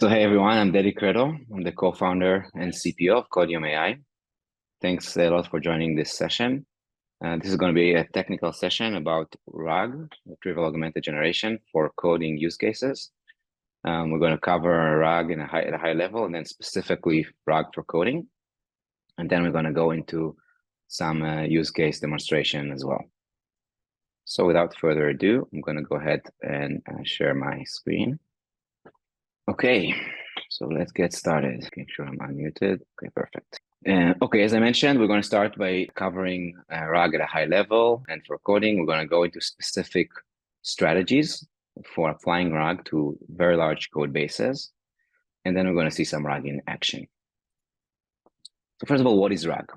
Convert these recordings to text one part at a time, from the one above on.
So hey everyone, I'm Dedi Credo. I'm the co-founder and CPO of Codium AI. Thanks a lot for joining this session. This is going to be a technical session about RAG, Retrieval-Augmented Generation, for coding use cases. We're going to cover RAG at a high level, and then specifically RAG for coding. And then we're going to go into some use case demonstration as well. So without further ado, I'm going to go ahead and share my screen. Okay, so let's get started. Make sure I'm unmuted. Okay, perfect. Okay, as I mentioned, we're going to start by covering RAG at a high level. And for coding, we're going to go into specific strategies for applying RAG to very large code bases. And then we're going to see some RAG in action. So first of all, what is RAG?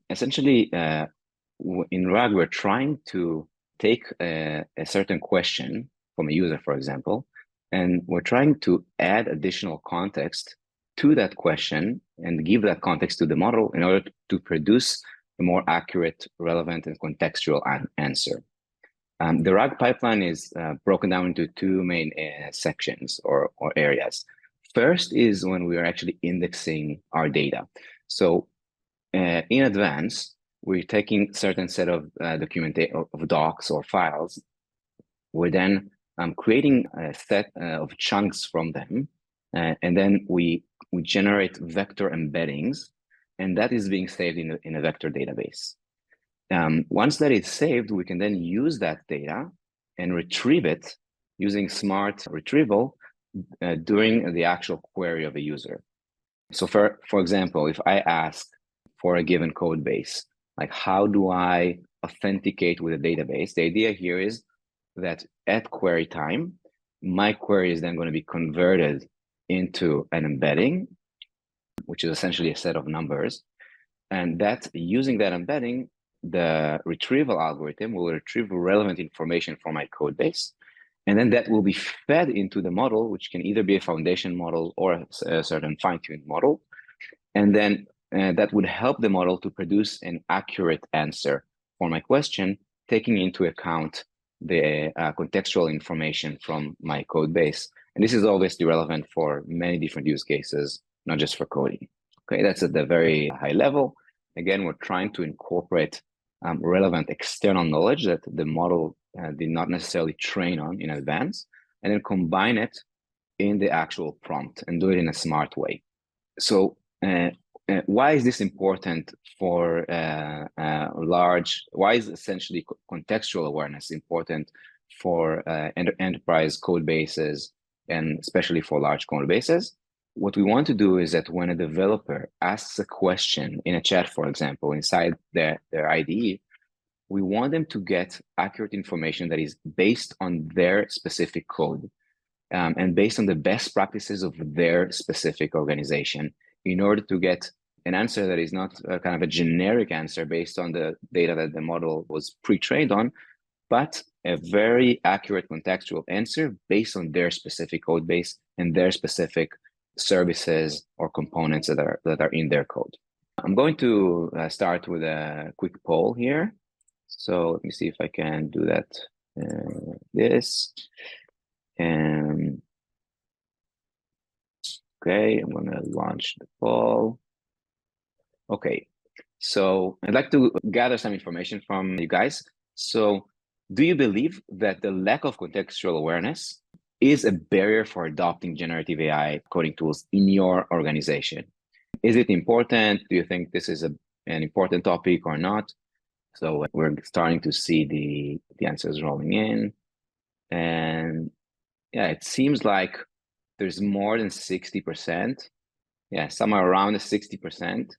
Essentially, in RAG, we're trying to take a certain question from a user, for example, and we're trying to add additional context to that question and give that context to the model in order to produce a more accurate, relevant, and contextual answer. The RAG pipeline is broken down into two main sections or areas. First is when we are actually indexing our data. So in advance, we're taking certain set of documentation of docs or files. We're then creating a set of chunks from them, and then we generate vector embeddings, and that is being saved in a vector database. Once that is saved, we can then use that data and retrieve it using smart retrieval during the actual query of a user. So for example, if I ask for a given code base, like how do I authenticate with a database? The idea here is that at query time, my query is then going to be converted into an embedding, which is essentially a set of numbers. And that using that embedding, the retrieval algorithm will retrieve relevant information from my code base. And then that will be fed into the model, which can either be a foundation model or a certain fine-tuned model. And then that would help the model to produce an accurate answer for my question, taking into account the contextual information from my code base. And this is obviously relevant for many different use cases, not just for coding. Okay, that's at the very high level. Again, we're trying to incorporate relevant external knowledge that the model did not necessarily train on in advance, and then combine it in the actual prompt and do it in a smart way. So why is this important for why is essentially contextual awareness important for enterprise code bases, and especially for large code bases? What we want to do is that when a developer asks a question in a chat, for example, inside their IDE, we want them to get accurate information that is based on their specific code and based on the best practices of their specific organization, in order to get an answer that is not kind of a generic answer based on the data that the model was pre-trained on, but a very accurate contextual answer based on their specific code base and their specific services or components that are in their code. I'm going to start with a quick poll here. So let me see if I can do that. This. Okay, I'm going to launch the poll. Okay, so I'd like to gather some information from you guys. So do you believe that the lack of contextual awareness is a barrier for adopting generative AI coding tools in your organization? Is it important? Do you think this is an important topic or not? So we're starting to see the answers rolling in. And yeah, it seems like there's more than 60%. Yeah, somewhere around the 60%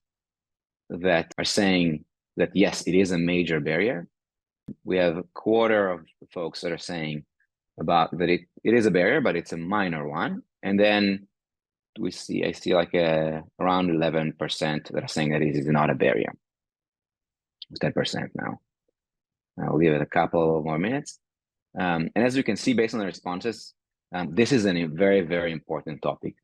that are saying that, yes, it is a major barrier. We have a quarter of the folks that are saying about that it is a barrier, but it's a minor one. And then I see like around 11% that are saying that it is not a barrier. It's 10% now. I'll give it a couple more minutes. And as you can see, based on the responses, this is a very, very important topic.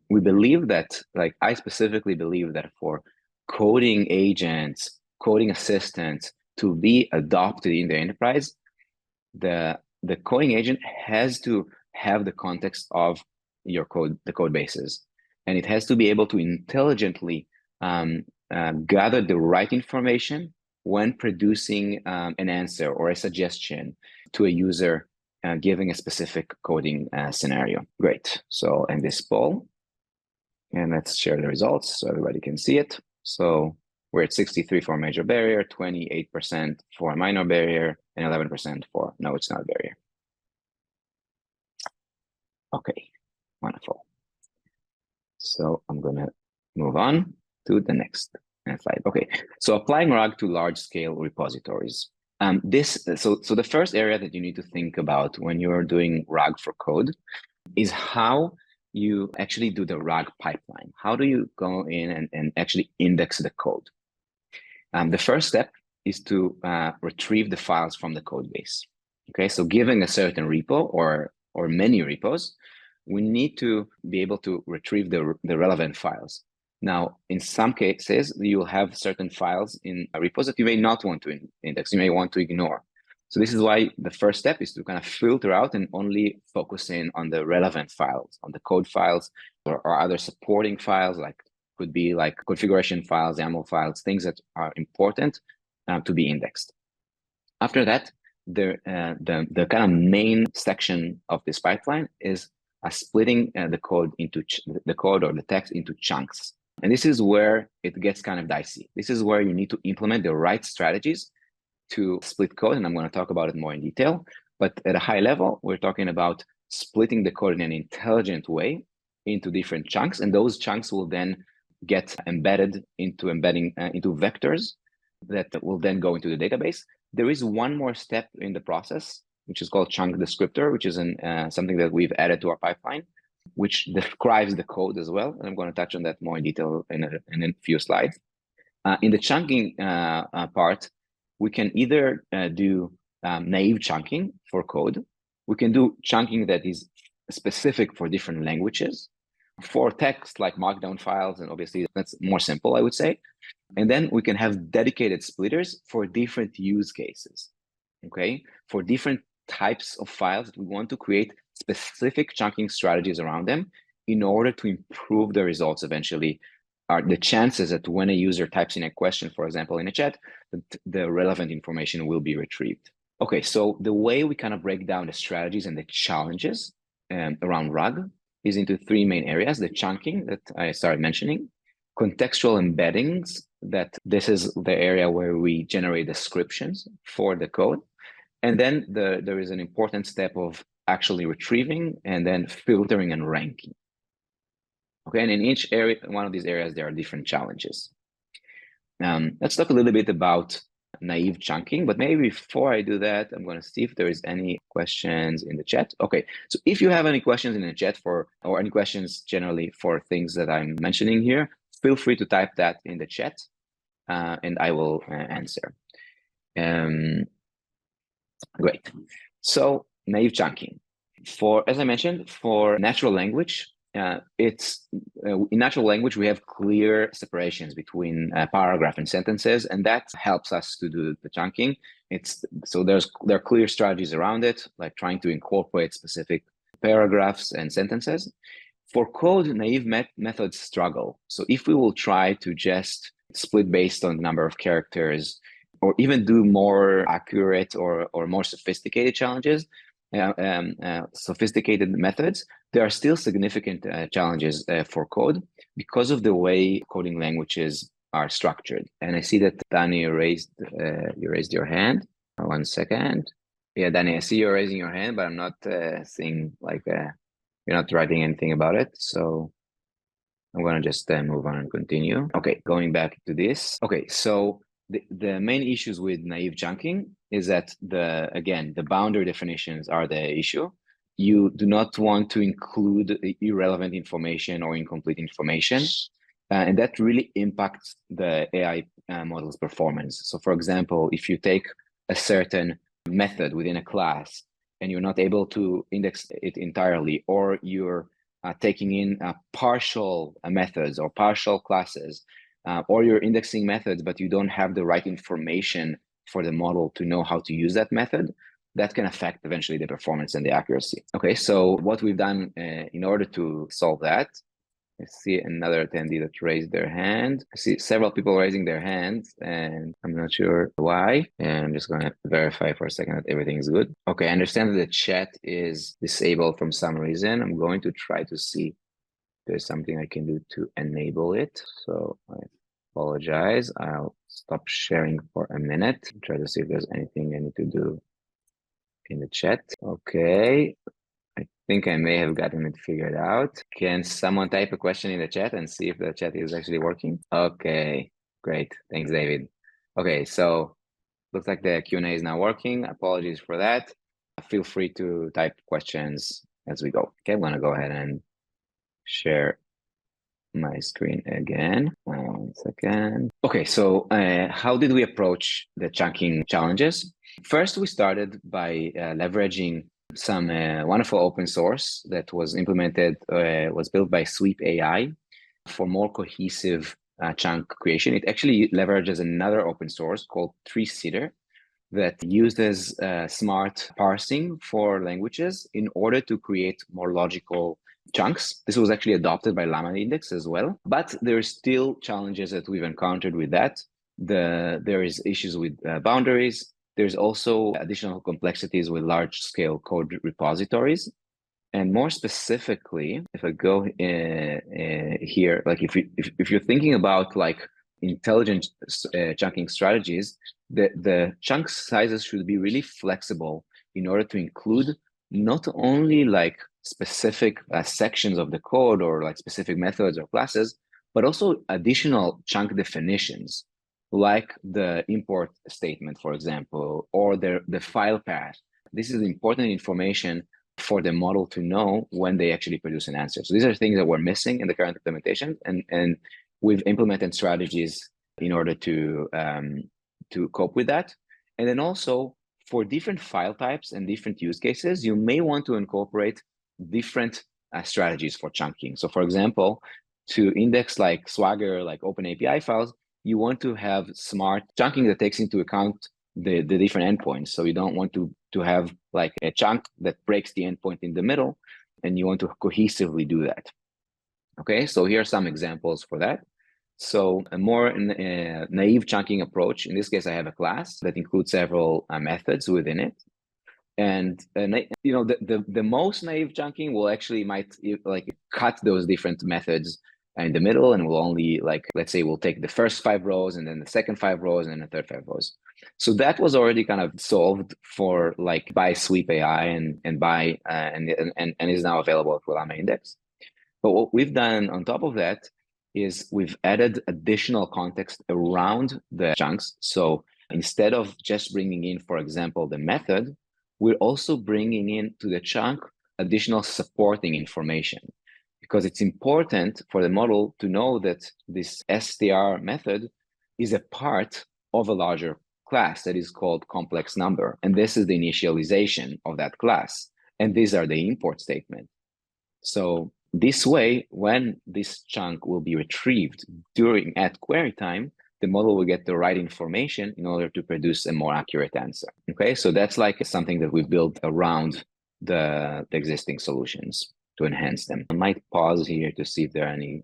We believe that, like I specifically believe that for coding agents, coding assistants to be adopted in the enterprise, the coding agent has to have the context of your code, the code bases. And it has to be able to intelligently gather the right information when producing an answer or a suggestion to a user, giving a specific coding scenario. Great. So end this poll. And let's share the results so everybody can see it. So we're at 63 for a major barrier, 28% for a minor barrier, and 11% for no, it's not a barrier. Okay, wonderful. So I'm gonna move on to the next slide. Okay, so applying RAG to large-scale repositories. So the first area that you need to think about when you're doing RAG for code is how you actually do the RAG pipeline. How do you go in and actually index the code? The first step is to retrieve the files from the code base. Okay, so given a certain repo or many repos, we need to be able to retrieve the relevant files. Now, in some cases, you'll have certain files in repos that you may not want to index, you may want to ignore. So this is why the first step is to kind of filter out and only focus in on the relevant files, on the code files or other supporting files, like could be like configuration files, YAML files, things that are important to be indexed. After that, the kind of main section of this pipeline is splitting the code into the code or the text into chunks. And this is where it gets kind of dicey. This is where you need to implement the right strategies to split code, and I'm going to talk about it more in detail. But at a high level, we're talking about splitting the code in an intelligent way into different chunks, and those chunks will then get embedded into vectors that will then go into the database. There is one more step in the process, which is called chunk descriptor, which is something that we've added to our pipeline, which describes the code as well. And I'm going to touch on that more in detail in a few slides. In the chunking part, we can either do naive chunking for code. We can do chunking that is specific for different languages. For text like Markdown files, and obviously that's more simple, I would say. And then we can have dedicated splitters for different use cases, okay? For different types of files that we want to create specific chunking strategies around them in order to improve the results eventually. Are the chances that when a user types in a question, for example, in a chat, that the relevant information will be retrieved. Okay, so the way we kind of break down the strategies and the challenges around RAG is into three main areas: the chunking that I started mentioning, contextual embeddings, that this is the area where we generate descriptions for the code. And then there is an important step of actually retrieving and then filtering and ranking. Okay, and in each area, one of these areas, there are different challenges. Let's talk a little bit about naive chunking, but maybe before I do that, I'm going to see if there is any questions in the chat. Okay, so if you have any questions in the chat or any questions generally for things that I'm mentioning here, feel free to type that in the chat and I will answer. Great. So naive chunking. As I mentioned, for natural language, in natural language, we have clear separations between paragraph and sentences, and that helps us to do the chunking. There are clear strategies around it, like trying to incorporate specific paragraphs and sentences. For code, naive methods struggle. So if we will try to just split based on the number of characters, or even do more accurate or more sophisticated challenges, sophisticated methods, there are still significant challenges for code because of the way coding languages are structured. And I see that Danny you raised your hand. 1 second. Yeah, Danny, I see you're raising your hand, but I'm not seeing you're not writing anything about it. So I'm going to just move on and continue. Okay, going back to this. Okay, so the main issues with naive chunking is that the boundary definitions are the issue. You do not want to include irrelevant information or incomplete information. And that really impacts the AI model's performance. So for example, if you take a certain method within a class and you're not able to index it entirely, or you're taking in partial methods or partial classes, or you're indexing methods, but you don't have the right information for the model to know how to use that method, that can affect eventually the performance and the accuracy. Okay, so what we've done in order to solve that, I see another attendee that raised their hand. I see several people raising their hands, and I'm not sure why. And I'm just going to verify for a second that everything is good. Okay, I understand that the chat is disabled from some reason. I'm going to try to see if there's something I can do to enable it. So I apologize. I'll stop sharing for a minute. Try to see if there's anything I need to do in the chat. Okay. I think I may have gotten it figured out. Can someone type a question in the chat and see if the chat is actually working? Okay, great. Thanks, David. Okay, so looks like the Q&A is now working. Apologies for that. Feel free to type questions as we go. Okay, I'm gonna go ahead and share my screen again. 1 second. Okay, so how did we approach the chunking challenges? First, we started by leveraging some wonderful open source that was implemented, was built by Sweep AI for more cohesive chunk creation. It actually leverages another open source called Tree-Seeder that uses smart parsing for languages in order to create more logical chunks. This was actually adopted by Llama Index as well, but there are still challenges that we've encountered with that. There is issues with boundaries. There's also additional complexities with large-scale code repositories. And more specifically, if I go here, like if you're thinking about like intelligent chunking strategies, the chunk sizes should be really flexible in order to include not only like specific sections of the code or like specific methods or classes, but also additional chunk definitions, like the import statement, for example, or the file path. This is important information for the model to know when they actually produce an answer. So these are things that we're missing in the current implementation, and we've implemented strategies in order to cope with that. And then also for different file types and different use cases, you may want to incorporate different strategies for chunking. So for example, to index like Swagger, like OpenAPI files, you want to have smart chunking that takes into account the different endpoints. So you don't want to have like a chunk that breaks the endpoint in the middle, and you want to cohesively do that. Okay, so here are some examples for that. So a more naive chunking approach, in this case, I have a class that includes several methods within it. And you know, the most naive chunking will actually might like cut those different methods in the middle, and will only like, let's say we'll take the first 5 rows and then the second 5 rows and then the third 5 rows. So that was already kind of solved for like by Sweep AI and by and is now available for Llama Index. But what we've done on top of that is we've added additional context around the chunks. So instead of just bringing in, for example, the method, we're also bringing in to the chunk additional supporting information, because it's important for the model to know that this str method is a part of a larger class that is called complex number. And this is the initialization of that class. And these are the import statement. So this way, when this chunk will be retrieved at query time, the model will get the right information in order to produce a more accurate answer. Okay, so that's like something that we've built around the existing solutions to enhance them. I might pause here to see if there are any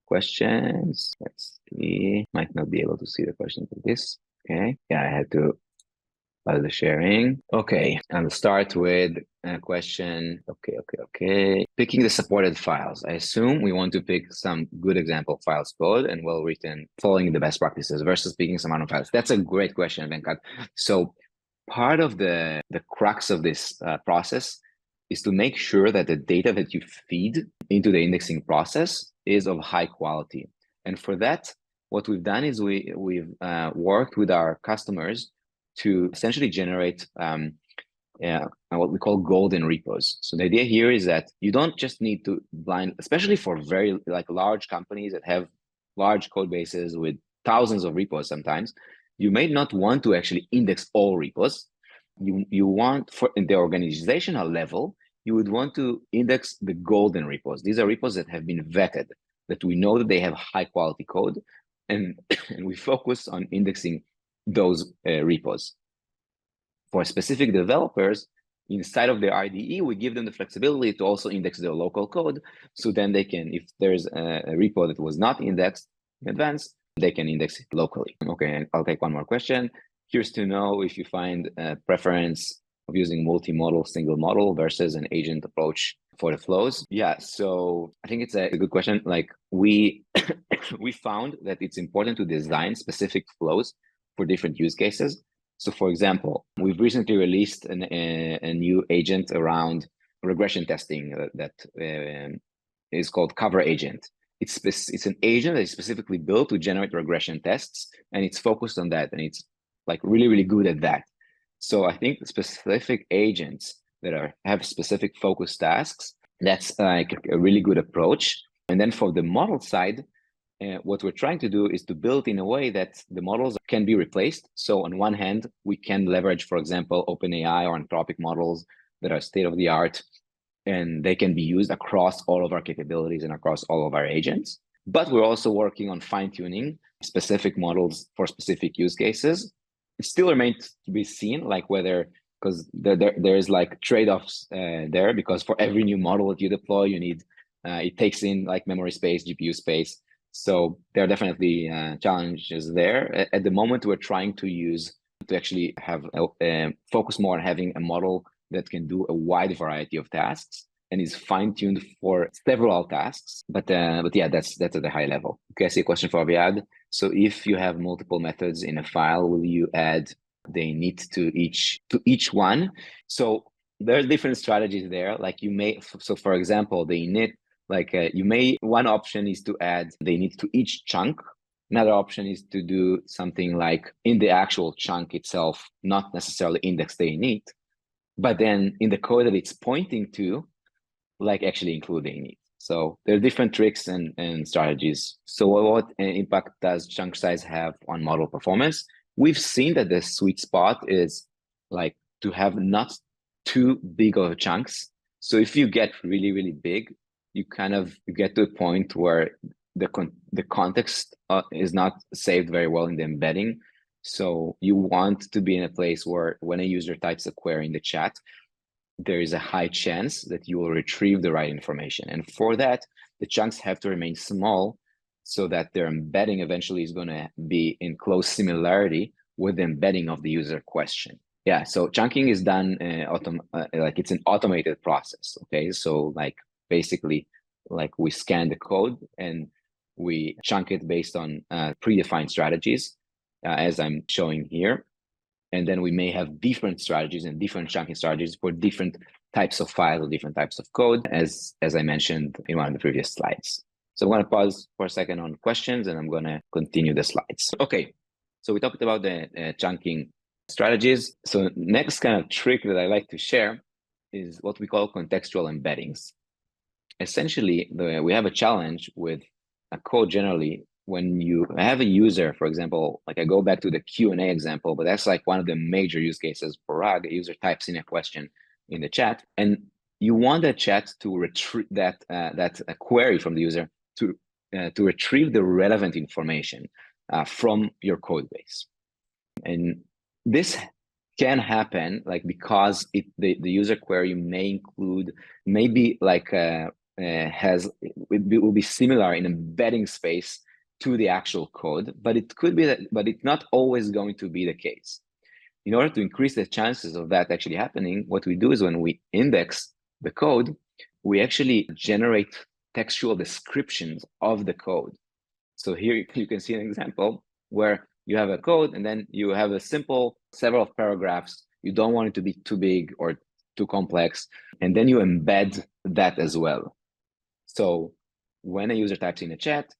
questions. Let's see. Might not be able to see the questions of this. Okay, yeah, I had to pause the sharing. Okay, I'll start with a question. Okay. Picking the supported files. I assume we want to pick some good example files code and well written, following the best practices versus picking some random files. That's a great question, Venkat. So part of the crux of this process is to make sure that the data that you feed into the indexing process is of high quality. And for that, what we've done is we've worked with our customers to essentially generate what we call golden repos. So the idea here is that you don't just need to blind, especially for very like large companies that have large code bases with thousands of repos sometimes, you may not want to actually index all repos. You want, for in the organizational level, you would want to index the golden repos. These are repos that have been vetted, that we know that they have high quality code, and we focus on indexing those repos. For specific developers, inside of their IDE, we give them the flexibility to also index their local code. So then they can, if there's a repo that was not indexed in advance, they can index it locally. Okay, and I'll take one more question. Curious to know if you find a preference of using multimodal single model versus an agent approach for the flows. Yeah, so I think it's a good question. Like we we found that it's important to design specific flows for different use cases. So for example, we've recently released a new agent around regression testing that is called Cover Agent. It's an agent that is specifically built to generate regression tests, and it's focused on that, and it's like really, really good at that. So I think specific agents that have specific focus tasks, that's like a really good approach. And then for the model side, what we're trying to do is to build in a way that the models can be replaced. So on one hand, we can leverage, for example, OpenAI or Anthropic models that are state of the art, and they can be used across all of our capabilities and across all of our agents. But we're also working on fine-tuning specific models for specific use cases. It still remains to be seen, like whether, because there's like trade-offs there, because for every new model that you deploy, you need, it takes in like memory space, GPU space. So there are definitely challenges there. At the moment, we're trying to actually have focus more on having a model that can do a wide variety of tasks and is fine-tuned for several tasks. But yeah, that's at a high level. Okay, I see a question for Aviad. So if you have multiple methods in a file, will you add the init to each one? So there are different strategies there. Like you may, so for example, the init, like one option is to add the init to each chunk. Another option is to do something like in the actual chunk itself, not necessarily index the init, but then in the code that it's pointing to, like actually include the init. So there are different tricks and strategies. So what impact does chunk size have on model performance? We've seen that the sweet spot is like to have not too big of chunks. So if you get really, really big, you get to a point where the context is not saved very well in the embedding. So you want to be in a place where when a user types a query in the chat, there is a high chance that you will retrieve the right information. And for that, the chunks have to remain small so that their embedding eventually is going to be in close similarity with the embedding of the user question. Yeah, so chunking is done like it's an automated process. Okay, so like basically, like we scan the code and we chunk it based on predefined strategies, as I'm showing here. And then we may have different strategies and different chunking strategies for different types of files or different types of code, as I mentioned in one of the previous slides. So I'm going to pause for a second on questions, and I'm going to continue the slides. Okay, so we talked about the chunking strategies. So next kind of trick that I like to share is what we call contextual embeddings. Essentially, we have a challenge with a code generally. When you have a user, for example, like I go back to the Q&A example, but that's like one of the major use cases for RAG. A user types in a question in the chat, and you want the chat to retrieve that query from the user to retrieve the relevant information from your code base. And this can happen like because the user query may be like it will be similar in embedding space to the actual code, but it could be but it's not always going to be the case. In order to increase the chances of that actually happening, what we do is when we index the code, we actually generate textual descriptions of the code. So here you can see an example where you have a code and then you have a simple several paragraphs. You don't want it to be too big or too complex. And then you embed that as well. So when a user types in a chat,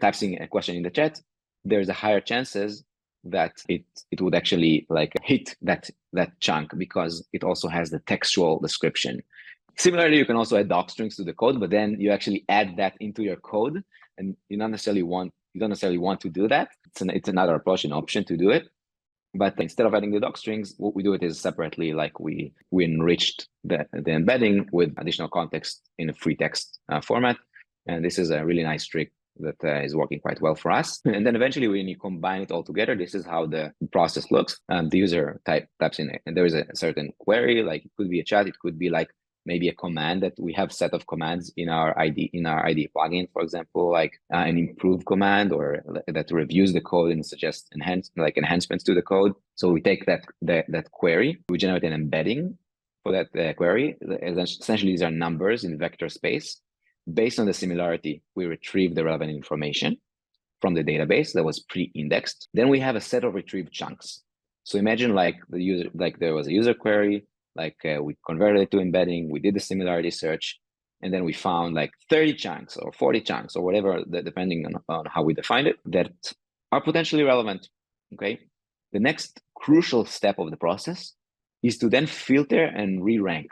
types in a question in the chat, there's a higher chances that it would actually like hit that chunk because it also has the textual description. Similarly, you can also add doc strings to the code, but then you actually add that into your code, and you don't necessarily want to do that. It's another approach, an option to do it. But instead of adding the doc strings, what we do it is separately, like we enriched the embedding with additional context in a free text format. And this is a really nice trick that is working quite well for us. And then eventually when you combine it all together, this is how the process looks. The user types in it, and there is a certain query, like it could be a chat, it could be like maybe a command that we have set of commands in our IDE plugin, for example, like an improve command or that reviews the code and suggests enhancements to the code. So we take that query, we generate an embedding for that query. Essentially, these are numbers in vector space. Based on the similarity, we retrieve the relevant information from the database that was pre-indexed. Then we have a set of retrieved chunks. So imagine like there was a user query, we converted it to embedding, we did the similarity search, and then we found like 30 chunks or 40 chunks or whatever, depending on how we define it, that are potentially relevant. Okay. The next crucial step of the process is to then filter and re-rank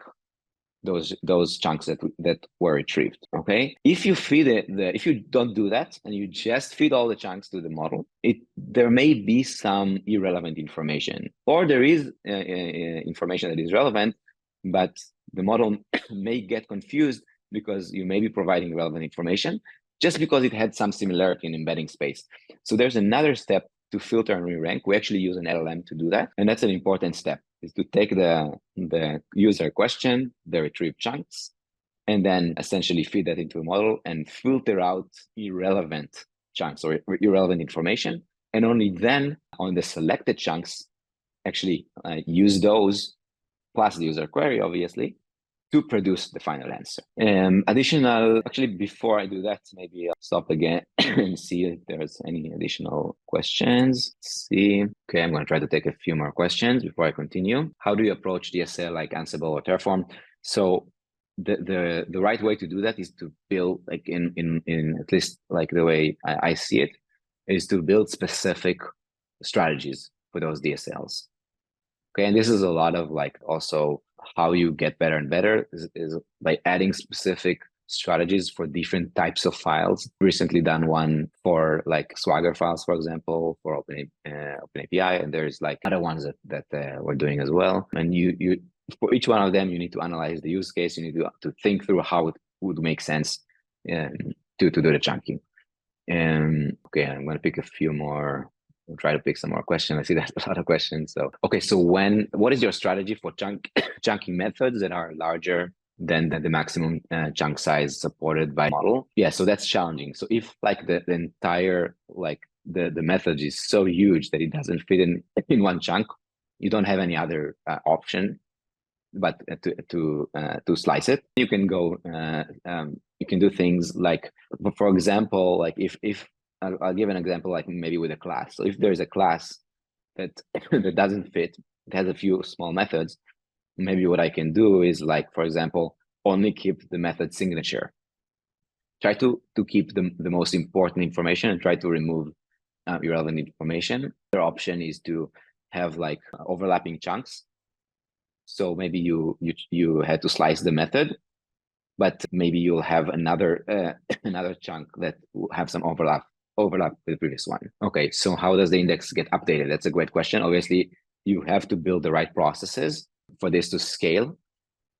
those chunks that were retrieved. Okay, if you feed if you don't do that and you just feed all the chunks to the model, there may be some irrelevant information, or there is information that is relevant, but the model may get confused because you may be providing relevant information just because it had some similarity in embedding space. So there's another step to filter and re-rank. We actually use an LLM to do that, and that's an important step. Is to take the user question, the retrieved chunks, and then essentially feed that into a model and filter out irrelevant chunks or irrelevant information. And only then on the selected chunks, actually use those plus the user query, obviously, to produce the final answer. Actually, before I do that, maybe I'll stop again and see if there's any additional questions. Let's see. Okay, I'm going to try to take a few more questions before I continue. How do you approach DSL like Ansible or Terraform? So the right way to do that is to build, like in at least like the way I see it, is to build specific strategies for those DSLs. Okay, and this is a lot of like also how you get better and better is by adding specific strategies for different types of files. Recently done one for like Swagger files, for example, for OpenAPI, and there's like other ones that we're doing as well. And you for each one of them, you need to analyze the use case. You need to think through how it would make sense to do the chunking. Okay, I'm going to pick a few more. We'll try to pick some more questions. I see there's a lot of questions. So, okay, so what is your strategy for chunking methods that are larger than the maximum chunk size supported by model? Yeah, so that's challenging. So if like the entire, like the method is so huge that it doesn't fit in one chunk, you don't have any other option but to slice it. You can go, you can do things like, for example, like if I'll give an example, like maybe with a class. So if there's a class that doesn't fit, it has a few small methods, maybe what I can do is like, for example, only keep the method signature. Try to keep the most important information and try to remove irrelevant information. Another option is to have like overlapping chunks. So maybe you had to slice the method, but maybe you'll have another chunk that will have some overlap with the previous one. Okay, so how does the index get updated? That's a great question. Obviously, you have to build the right processes for this to scale.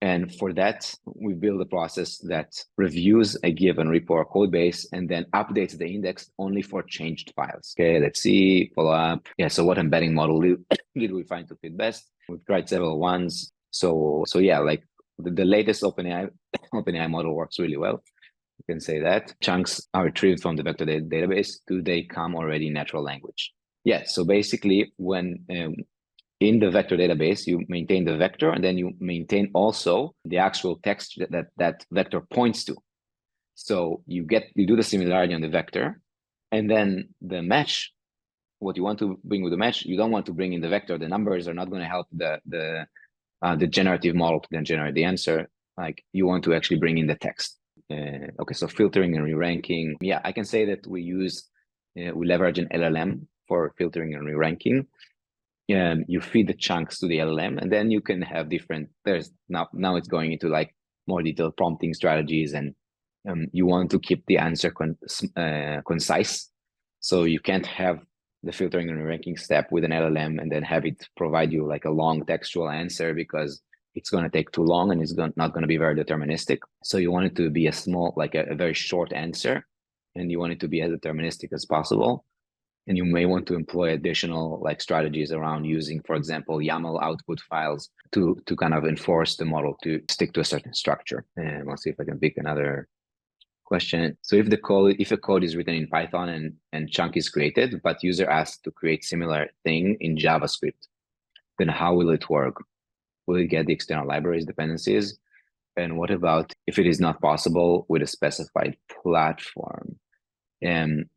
And for that, we build a process that reviews a given repo or code base and then updates the index only for changed files. Okay, let's see, follow up. Yeah, so what embedding model did we find to fit best? We've tried several ones. So yeah, like the latest OpenAI model works really well. You can say that. Chunks are retrieved from the vector database. Do they come already in natural language? Yeah, so basically when in the vector database, you maintain the vector and then you maintain also the actual text that vector points to. So you do the similarity on the vector, and then the match, what you want to bring with the match, you don't want to bring in the vector. The numbers are not going to help the generative model to then generate the answer. Like you want to actually bring in the text. Okay, so filtering and re-ranking. Yeah, I can say that we leverage an LLM for filtering and re-ranking. You feed the chunks to the LLM, and then you can have different. Now it's going into like more detailed prompting strategies, and you want to keep the answer concise. So you can't have the filtering and ranking step with an LLM and then have it provide you like a long textual answer, because it's going to take too long and it's not going to be very deterministic. So you want it to be a small, like a very short answer, and you want it to be as deterministic as possible. And you may want to employ additional like strategies around using, for example, YAML output files to kind of enforce the model to stick to a certain structure. And let's see if I can pick another question. So if a code is written in Python and chunk is created, but user asks to create similar thing in JavaScript, then how will it work? Will it get the external libraries dependencies? And what about if it is not possible with a specified platform?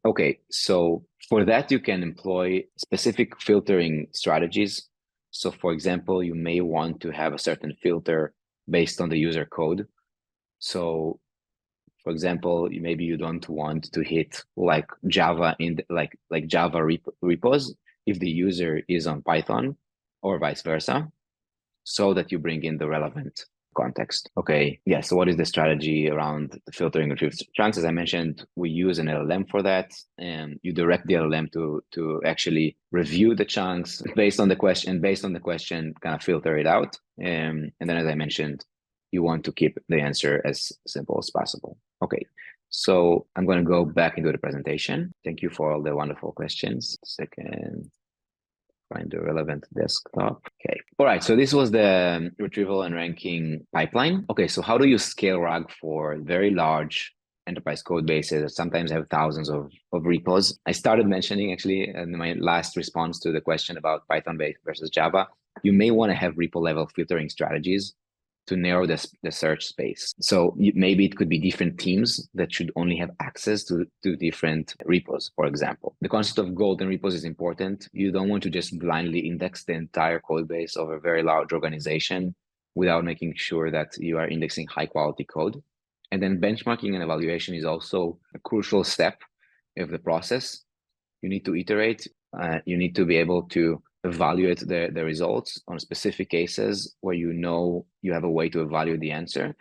Okay, so for that, you can employ specific filtering strategies. So for example, you may want to have a certain filter based on the user code. So for example, maybe you don't want to hit like Java in like Java repos if the user is on Python or vice versa, so that you bring in the relevant context. Okay, yeah, so what is the strategy around the filtering retrieved chunks? As I mentioned, we use an LLM for that, and you direct the LLM to actually review the chunks based on the question, kind of filter it out. And then, as I mentioned, you want to keep the answer as simple as possible. Okay, so I'm going to go back into the presentation. Thank you for all the wonderful questions. Second. Find the relevant desktop. Okay. All right. So this was the retrieval and ranking pipeline. Okay. So how do you scale RAG for very large enterprise code bases that sometimes have thousands of repos? I started mentioning actually in my last response to the question about Python-based versus Java, you may want to have repo level filtering strategies to narrow the search space. So maybe it could be different teams that should only have access to different repos, for example. The concept of golden repos is important. You don't want to just blindly index the entire code base of a very large organization without making sure that you are indexing high quality code. And then benchmarking and evaluation is also a crucial step of the process. You need to iterate. You need to be able to evaluate the results on specific cases where you have a way to evaluate the answer.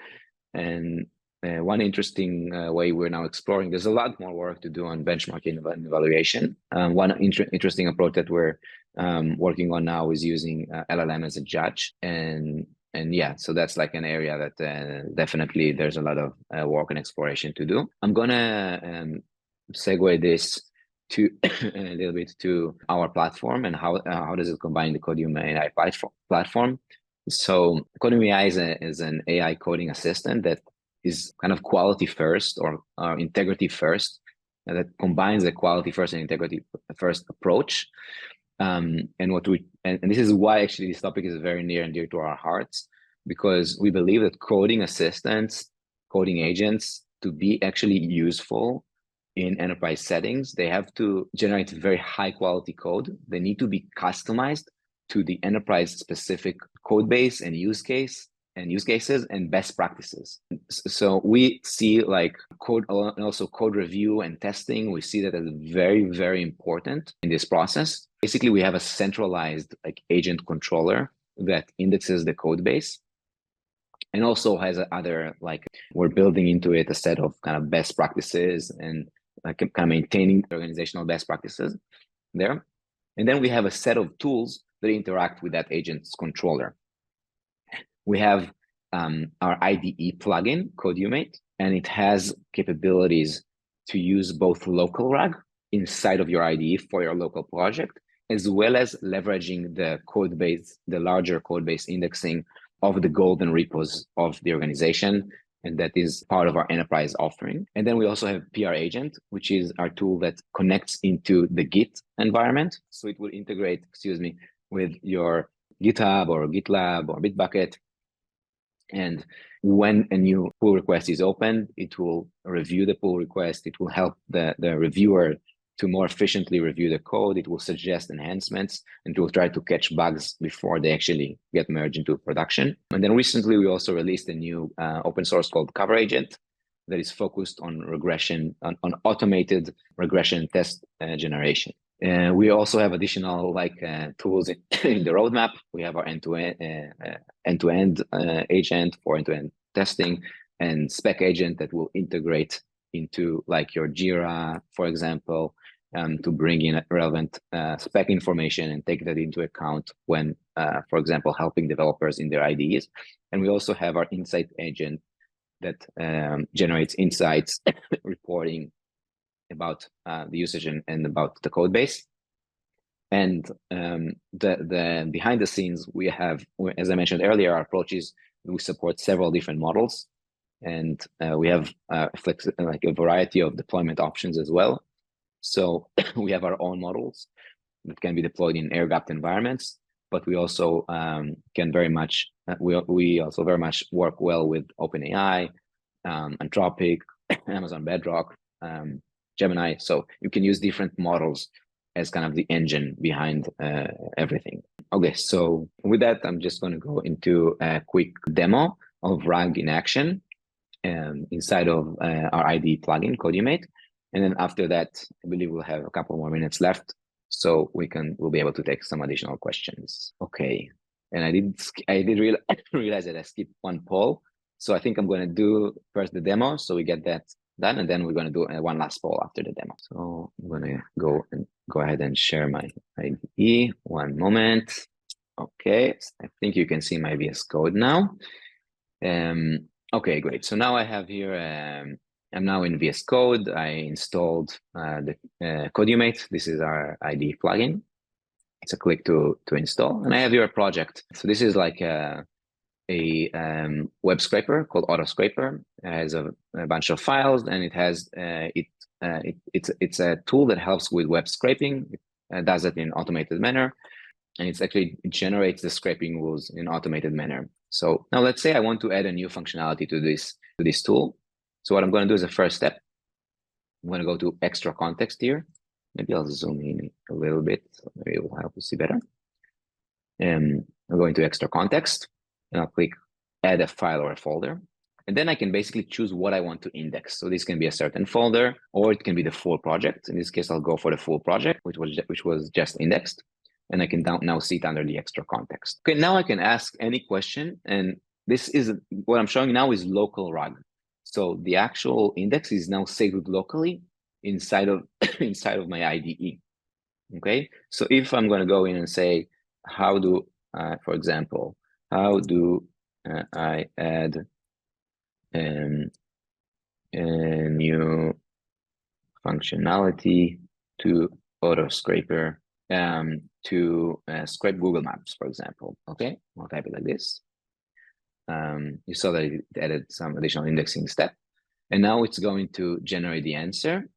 And one interesting way we're now exploring, there's a lot more work to do on benchmarking and evaluation. One interesting approach that we're working on now is using LLM as a judge. And yeah, so that's like an area that definitely there's a lot of work and exploration to do. I'm gonna segue this to a little bit to our platform and how does it combine the Codium AI platform. So Codium AI is an AI coding assistant that is kind of quality first or integrity first, that combines the quality first and integrity first approach. And this is why actually this topic is very near and dear to our hearts, because we believe that coding assistants, coding agents, to be actually useful in enterprise settings, they have to generate very high quality code. They need to be customized to the enterprise specific code base and use cases and best practices. So we see like code and also code review and testing. We see that as very, very important in this process. Basically, we have a centralized like agent controller that indexes the code base and also has other, like we're building into it a set of kind of best practices and like kind of maintaining organizational best practices there. And then we have a set of tools that interact with that agent's controller. We have our IDE plugin, CodeUmate, and it has capabilities to use both local RAG inside of your IDE for your local project, as well as leveraging the code base, the larger code base indexing of the golden repos of the organization. And that is part of our enterprise offering. And then we also have PR Agent, which is our tool that connects into the Git environment. So it will integrate, with your GitHub or GitLab or Bitbucket. And when a new pull request is opened, it will review the pull request. It will help the reviewer to more efficiently review the code. It will suggest enhancements and it will try to catch bugs before they actually get merged into production. And then recently, we also released a new open source called Cover Agent that is focused on regression, on automated regression test generation. We also have additional tools in the roadmap. We have our end-to-end agent for end-to-end testing and spec agent that will integrate into like your Jira, for example, to bring in relevant spec information and take that into account when, for example, helping developers in their IDEs. And we also have our insight agent that generates insights, reporting, about the usage and about the code base. And the behind the scenes, we have, as I mentioned earlier, our approach is we support several different models, and we have like a variety of deployment options as well. So we have our own models that can be deployed in air-gapped environments, but we also can very much we also very much work well with OpenAI, Anthropic, Amazon Bedrock, Gemini. So you can use different models as kind of the engine behind everything. Okay, so with that, I'm just going to go into a quick demo of RAG in action inside of our IDE plugin, CodeUmate. And then after that, I believe we'll have a couple more minutes left, so we'll be able to take some additional questions. Okay, and I did realize that I skipped one poll, so I think I'm going to do first the demo, so we get that done, and then we're going to do one last poll after the demo. So I'm going to go ahead and share my IDE. One moment. Okay, I think you can see my VS Code now. Okay, great. So now I have here, I'm now in VS Code. I installed the CodeUmate. This is our IDE plugin. It's a click to install, and I have here a project. So this is like a web scraper called AutoScraper. It has a bunch of files, and it has it's a tool that helps with web scraping. It does it in automated manner, and it generates the scraping rules in automated manner. So now let's say I want to add a new functionality to this tool. So what I'm going to do is the first step. I'm going to go to extra context here. Maybe I'll zoom in a little bit, so maybe it will help you see better. I'm going to extra context, and I'll click add a file or a folder. And then I can basically choose what I want to index. So this can be a certain folder, or it can be the full project. In this case, I'll go for the full project, which was just indexed. And I can now see it under the extra context. Okay, now I can ask any question, and this is what I'm showing now is local RAG. So the actual index is now saved locally inside of inside of my IDE. Okay, so if I'm going to go in and say, how do for example, how do I add a new functionality to AutoScraper to scrape Google Maps, for example. Okay, I'll type it like this. You saw that it added some additional indexing step, and now it's going to generate the answer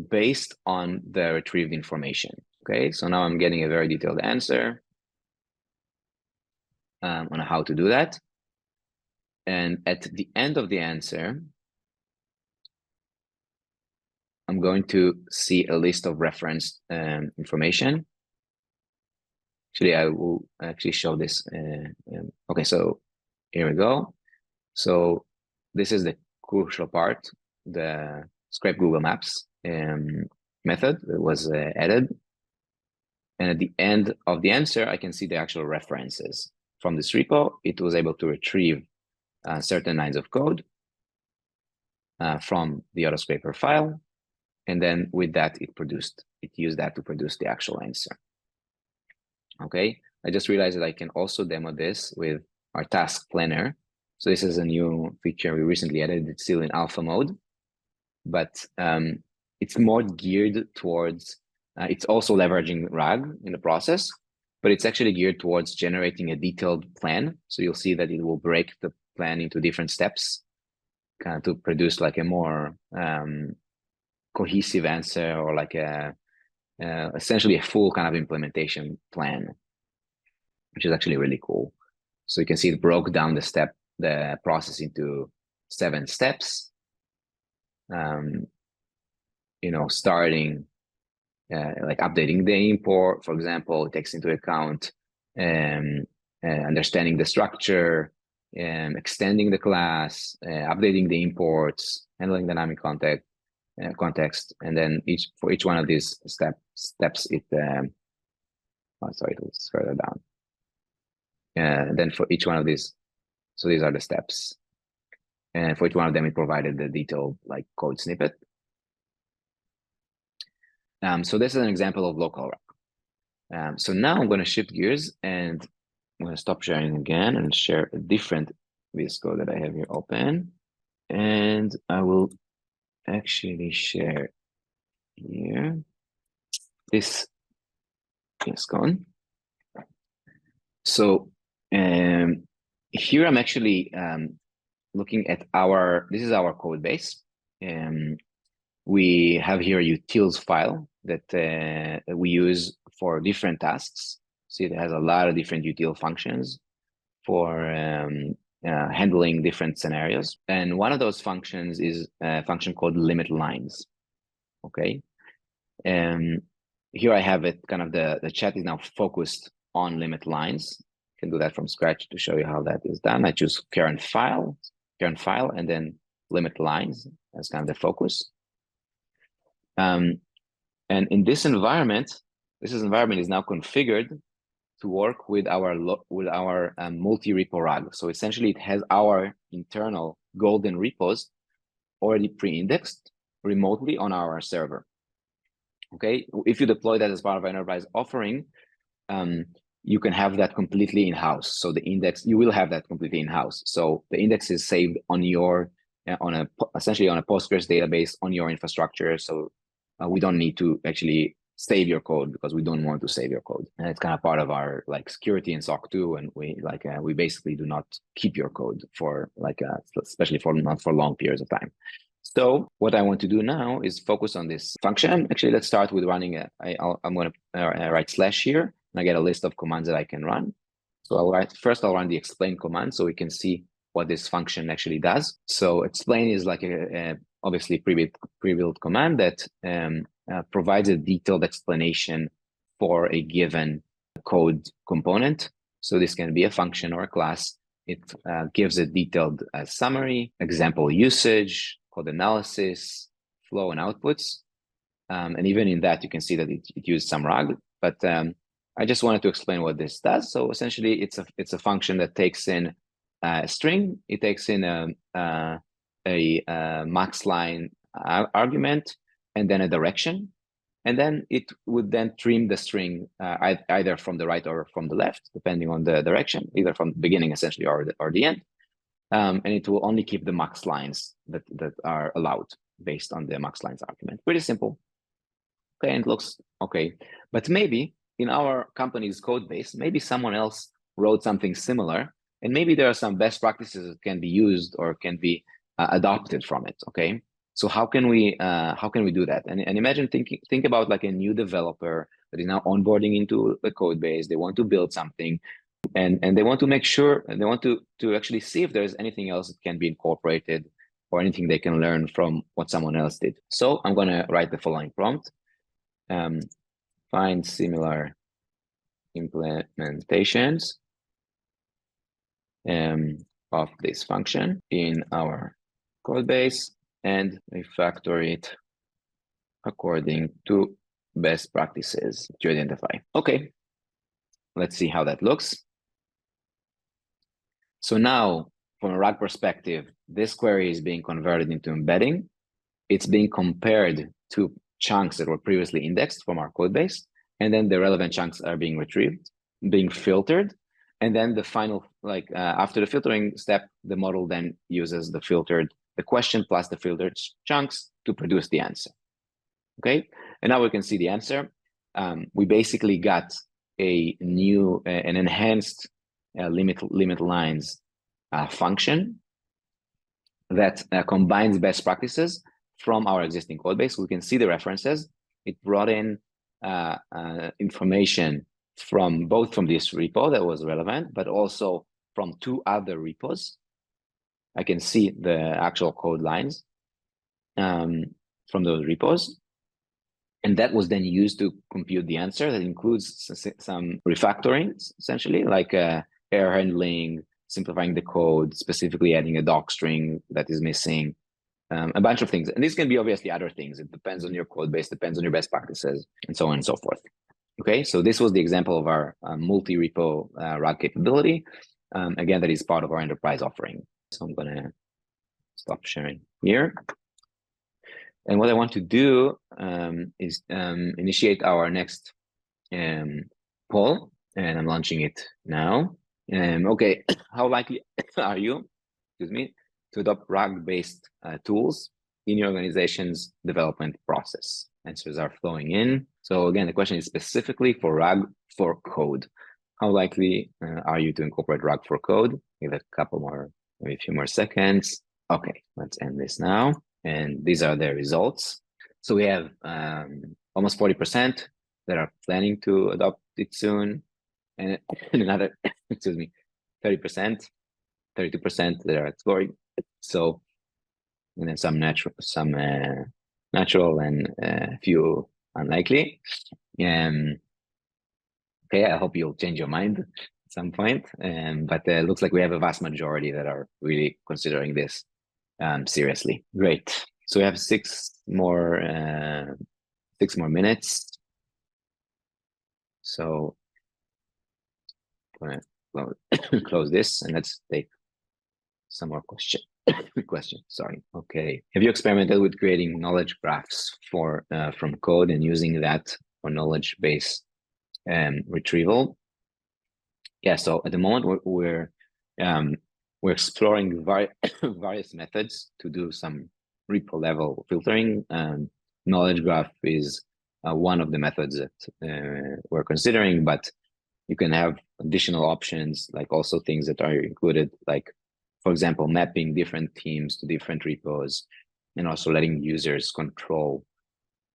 based on the retrieved information. Okay, so now I'm getting a very detailed answer on how to do that. And at the end of the answer, I'm going to see a list of reference information. Actually, I will actually show this. Okay, so here we go. So this is the crucial part, the scrape Google Maps method that was added. And at the end of the answer, I can see the actual references. From this repo, it was able to retrieve certain lines of code from the AutoScraper file. And then with that, it used that to produce the actual answer. Okay, I just realized that I can also demo this with our task planner. So this is a new feature we recently added. It's still in alpha mode, but it's more geared towards, it's also leveraging RAG in the process, but it's actually geared towards generating a detailed plan. So you'll see that it will break the plan into different steps kind of to produce like a more cohesive answer, or like essentially a full kind of implementation plan, which is actually really cool. So you can see it broke down the process into 7 steps. Starting like updating the import, for example, it takes into account understanding the structure, extending the class, updating the imports, handling dynamic context, and then for each one of these steps, it it was further down. And then for each one of these, so these are the steps, and for each one of them, it provided the detailed like code snippet. So this is an example of local RAG. So now I'm going to shift gears, and I'm going to stop sharing again and share a different VS Code that I have here open. And I will actually share here. This is gone. So here I'm actually looking at this is our code base. We have here a utils file that we use for different tasks. See, it has a lot of different util functions for handling different scenarios. And one of those functions is a function called limit lines. Okay. And here I have it, kind of the chat is now focused on limit lines. Can do that from scratch to show you how that is done. I choose current file, and then limit lines as kind of the focus. And in this environment is now configured to work with our multi-repo RAG. So essentially, it has our internal golden repos already pre-indexed remotely on our server. Okay, if you deploy that as part of an enterprise offering, you can have that completely in-house. So the index, you will have that completely in-house. So the index is saved on your essentially on a Postgres database on your infrastructure. So we don't need to actually save your code because we don't want to save your code. And it's kind of part of our like security and SOC 2, and we basically do not keep your code for especially not for long periods of time. So what I want to do now is focus on this function. Actually, let's start with running I'm going to write slash here, and I get a list of commands that I can run. So I'll run the explain command so we can see what this function actually does. So explain is like a obviously pre-built command that provides a detailed explanation for a given code component. So this can be a function or a class. It gives a detailed summary, example usage, code analysis, flow, and outputs. And even in that, you can see that it used some RAG. But I just wanted to explain what this does. So essentially, it's a function that takes in a string. It takes in a max line argument and then a direction. And then it would then trim the string either from the right or from the left, depending on the direction, either from the beginning, essentially, or the end. And it will only keep the max lines that are allowed based on the max lines argument. Pretty simple. Okay, and it looks okay. But maybe in our company's code base, maybe someone else wrote something similar, and maybe there are some best practices that can be used or can be adopted from it. Okay, so how can we do that? And imagine think about like a new developer that is now onboarding into the code base. They want to build something, and they want to make sure, and they want to actually see if there's anything else that can be incorporated or anything they can learn from what someone else did. So I'm going to write the following prompt. Find similar implementations of this function in our code base and refactor it according to best practices to identify. Okay, let's see how that looks. So now, from a RAG perspective, this query is being converted into embedding. It's being compared to chunks that were previously indexed from our code base, and then the relevant chunks are being retrieved, being filtered, and then the final, after the filtering step, the model then uses the question plus the filtered chunks to produce the answer. Okay, and now we can see the answer. We basically got an enhanced limit lines function that combines best practices from our existing code base. We can see the references. It brought in information from this repo that was relevant, but also from 2 other repos. I can see the actual code lines from those repos. And that was then used to compute the answer. That includes some refactoring, essentially, like error handling, simplifying the code, specifically adding a doc string that is missing, a bunch of things. And this can be obviously other things. It depends on your code base, depends on your best practices, and so on and so forth. Okay, so this was the example of our multi-repo RAG capability. Again, that is part of our enterprise offering. So I'm going to stop sharing here. And what I want to do is initiate our next poll, and I'm launching it now. Okay, how likely are you, to adopt RAG-based tools in your organization's development process? Answers are flowing in. So again, the question is specifically for RAG for code. How likely are you to incorporate RAG for code? Give a couple more, maybe a few more seconds. Okay, let's end this now. And these are the results. So we have almost 40% that are planning to adopt it soon, and another, excuse me, 30%, 32% that are exploring. So, and then some natural and a few unlikely. Okay, I hope you'll change your mind at some point. But it looks like we have a vast majority that are really considering this seriously. Great. So we have six more minutes. So I'm gonna close this and let's take some more question. Sorry. Okay. Have you experimented with creating knowledge graphs for from code and using that for knowledge base retrieval? Yeah. So at the moment we're exploring various methods to do some repo level filtering. Knowledge graph is one of the methods that we're considering, but you can have additional options, like also things that are included, like, for example, mapping different teams to different repos, and also letting users control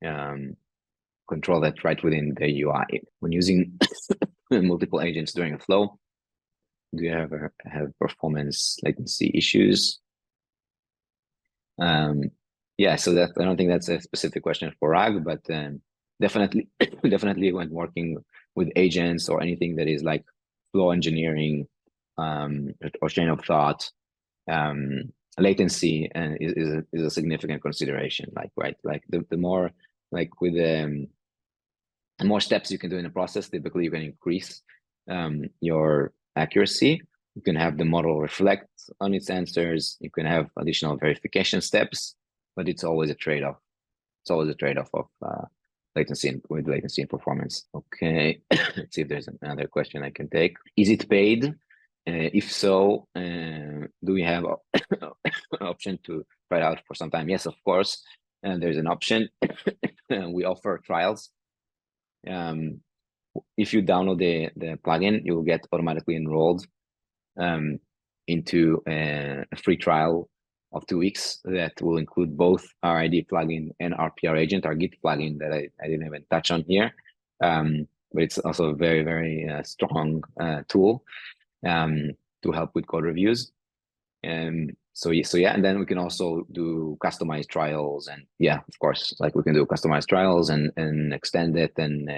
that right within the UI. When using multiple agents during a flow, do you ever have performance latency issues? Yeah, so that I don't think that's a specific question for RAG, but definitely when working with agents or anything that is like flow engineering or chain of thought, latency is a significant consideration. Like, right, like the more, like with the more steps you can do in a process, typically you can increase your accuracy. You can have the model reflect on its answers. You can have additional verification steps, but it's always a trade-off. It's always a trade-off of latency and performance. Okay, let's see if there's another question I can take. Is it paid? If so, do we have an option to try it out for some time? Yes, of course. And there's an option. We offer trials. If you download the plugin, you will get automatically enrolled into a free trial of 2 weeks that will include both our ID plugin and our PR agent, our Git plugin that I didn't even touch on here. But it's also a very, very strong tool to help with code reviews. So yeah, and then we can also do customized trials, and yeah, of course, like we can do customized trials and extend it, and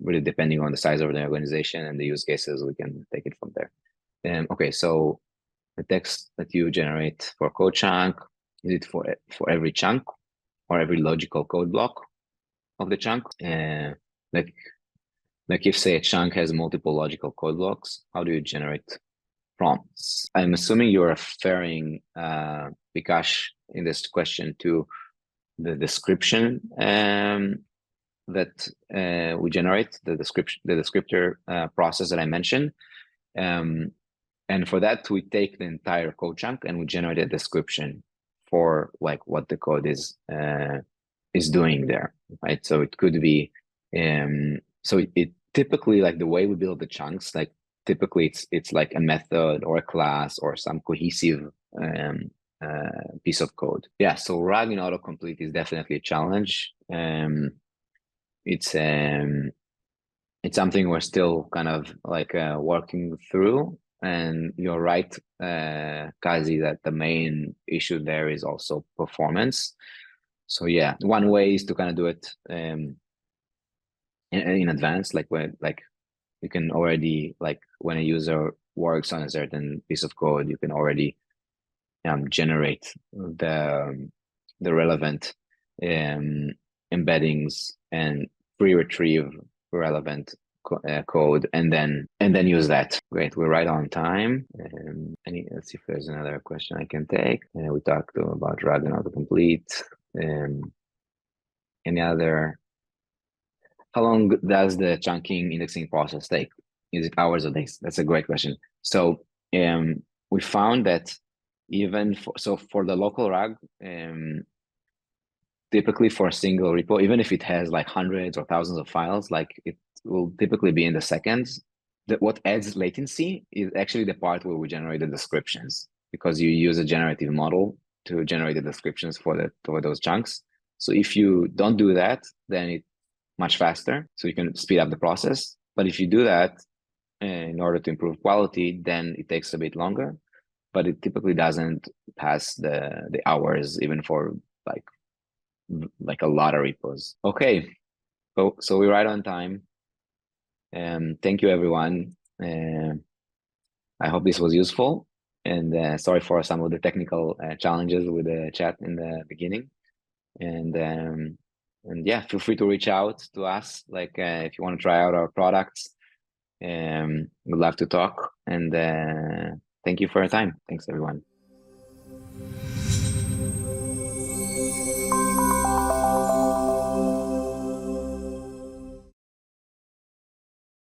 really depending on the size of the organization and the use cases, we can take it from there. Okay, so the text that you generate for code chunk, is it for every chunk or every logical code block of the chunk? Like if, say, a chunk has multiple logical code blocks, how do you generate prompts? I'm assuming you're referring, Vikash, in this question to the description that we generate, the descriptor process that I mentioned. And for that, we take the entire code chunk and we generate a description for like what the code is doing there, right? So it could be, so it typically, like the way we build the chunks, like typically it's like a method or a class or some cohesive piece of code. Yeah, so RAG in autocomplete is definitely a challenge. It's something we're still kind of like working through. And you're right, Kazi, that the main issue there is also performance. So yeah, one way is to kind of do it in advance, like when you can already, like when a user works on a certain piece of code, you can already generate the relevant embeddings and pre-retrieve relevant code and then use that. Great, we're right on time. Let's see if there's another question I can take. We talked about RAG and autocomplete. Any other? How long does the chunking indexing process take? Is it hours or days? That's a great question. So we found that even for the local RAG, typically for a single repo, even if it has like hundreds or thousands of files, like it will typically be in the seconds. What adds latency is actually the part where we generate the descriptions, because you use a generative model to generate the descriptions for those chunks. So if you don't do that, then it's much faster. So you can speed up the process. But if you do that in order to improve quality, then it takes a bit longer. But it typically doesn't pass the hours, even for like a lot of repos. Okay, so we're right on time. Thank you, everyone. I hope this was useful. And sorry for some of the technical challenges with the chat in the beginning. And yeah, feel free to reach out to us, like if you want to try out our products. We'd love to talk. And thank you for your time. Thanks, everyone.